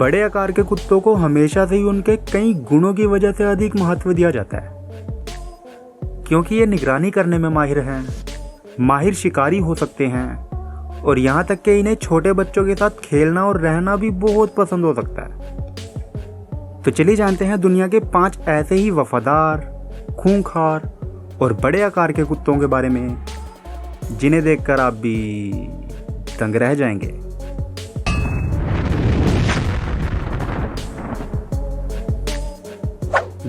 बड़े आकार के कुत्तों को हमेशा से ही उनके कई गुणों की वजह से अधिक महत्व दिया जाता है, क्योंकि ये निगरानी करने में माहिर हैं, माहिर शिकारी हो सकते हैं और यहाँ तक कि इन्हें छोटे बच्चों के साथ खेलना और रहना भी बहुत पसंद हो सकता है। तो चलिए जानते हैं दुनिया के 5 ऐसे ही वफादार, खूंखार और बड़े आकार के कुत्तों के बारे में जिन्हें देखकर आप भी दंग रह जाएंगे।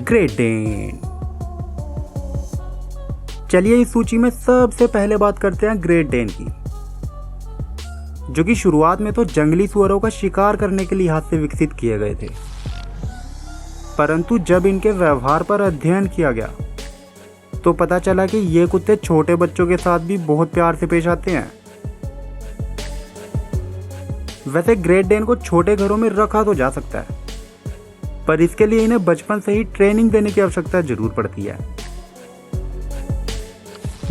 Great Dane. चलिए इस सूची में सबसे पहले बात करते हैं ग्रेट डेन की, जो कि शुरुआत में तो जंगली सुअरों का शिकार करने के लिहाज से विकसित किए गए थे, परंतु जब इनके व्यवहार पर अध्ययन किया गया तो पता चला कि ये कुत्ते छोटे बच्चों के साथ भी बहुत प्यार से पेश आते हैं। वैसे ग्रेट डेन को छोटे घरों में रखा तो जा सकता है, पर इसके लिए इन्हें बचपन से ही ट्रेनिंग देने की आवश्यकता जरूर पड़ती है।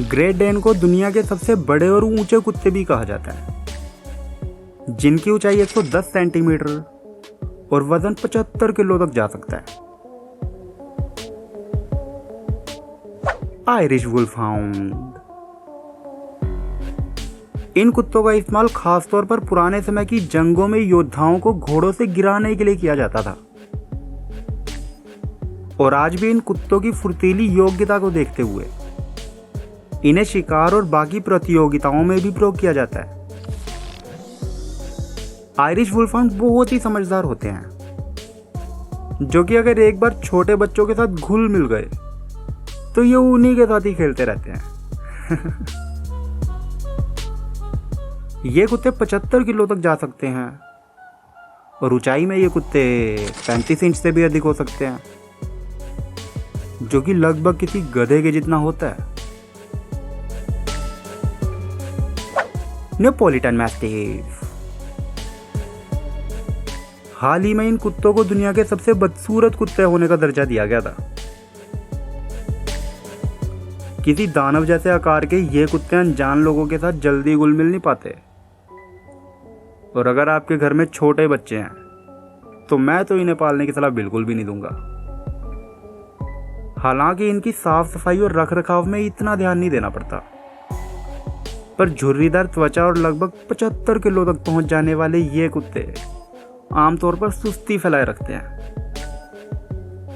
ग्रेट डेन को दुनिया के सबसे बड़े और ऊंचे कुत्ते भी कहा जाता है, जिनकी ऊंचाई 110 सेंटीमीटर और वजन 75 किलो तक जा सकता है। Irish wolf hound. इन कुत्तों का इस्तेमाल खासतौर पर पुराने समय की जंगों में योद्धाओं को घोड़ों से गिराने के लिए किया जाता था, और आज भी इन कुत्तों की फुर्तीली योग्यता को देखते हुए इन्हें शिकार और बाकी प्रतियोगिताओं में भी प्रयोग किया जाता है। आयरिश वुल्फ हाउंड बहुत ही समझदार होते हैं, जो कि अगर एक बार छोटे बच्चों के साथ घुल मिल गए तो ये उन्हीं के साथ ही खेलते रहते हैं। ये कुत्ते 75 किलो तक जा सकते हैं और ऊंचाई में ये कुत्ते 35 इंच से भी अधिक हो सकते हैं, जो कि लगभग किसी गधे के जितना होता है। Neapolitan mastiff. हाल ही में इन कुत्तों को दुनिया के सबसे बदसूरत कुत्ते होने का दर्जा दिया गया था। किसी दानव जैसे आकार के ये कुत्ते अनजान लोगों के साथ जल्दी घुल मिल नहीं पाते, और अगर आपके घर में छोटे बच्चे हैं तो मैं तो इन्हें पालने की सलाह बिल्कुल भी नहीं दूंगा। हालांकि इनकी साफ सफाई और रख रखाव में इतना ध्यान नहीं देना पड़ता, पर झुर्रीदार त्वचा और लगभग 75 किलो तक पहुंच जाने वाले ये कुत्ते आमतौर पर सुस्ती फैलाए रखते हैं,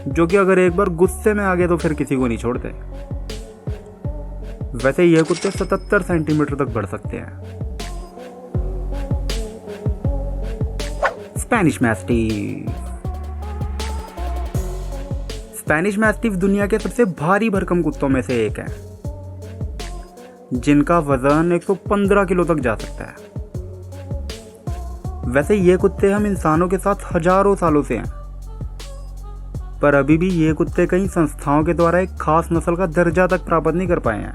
जो कि अगर एक बार गुस्से में आ गए तो फिर किसी को नहीं छोड़ते। वैसे ये कुत्ते 77 सेंटीमीटर तक बढ़ सकते हैं। Spanish mastiff. स्पेनिश मैस्टिफ दुनिया के सबसे भारी भरकम कुत्तों में से एक है, जिनका वजन 115 किलो तक जा सकता है। वैसे ये कुत्ते हम इंसानों के साथ हजारों सालों से हैं, पर अभी भी ये कुत्ते कई संस्थाओं के द्वारा एक खास नस्ल का दर्जा तक प्राप्त नहीं कर पाए हैं।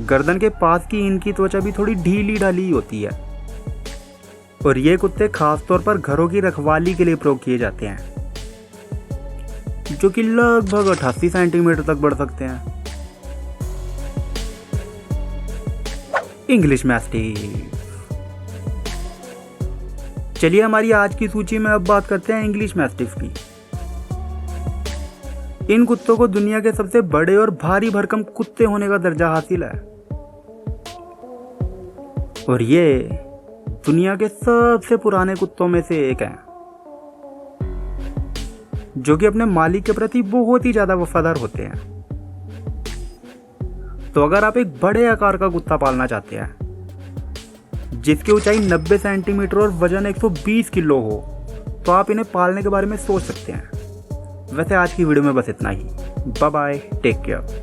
गर्दन के पास की इनकी त्वचा भी थोड़ी ढीली ढाली होती है, और ये कुत्ते खासतौर पर घरों की रखवाली के लिए प्रयोग किए जाते हैं, जो कि लगभग 88 सेंटीमीटर तक बढ़ सकते हैं। English mastiff. चलिए हमारी आज की सूची में अब बात करते हैं इंग्लिश मैस्टिफ की। इन कुत्तों को दुनिया के सबसे बड़े और भारी भरकम कुत्ते होने का दर्जा हासिल है, और ये दुनिया के सबसे पुराने कुत्तों में से एक है, जो कि अपने मालिक के प्रति बहुत ही ज्यादा वफादार होते हैं। तो अगर आप एक बड़े आकार का कुत्ता पालना चाहते हैं, जिसकी ऊंचाई 90 सेंटीमीटर और वजन 120 किलो हो, तो आप इन्हें पालने के बारे में सोच सकते हैं। वैसे आज की वीडियो में बस इतना ही। Bye bye, take care.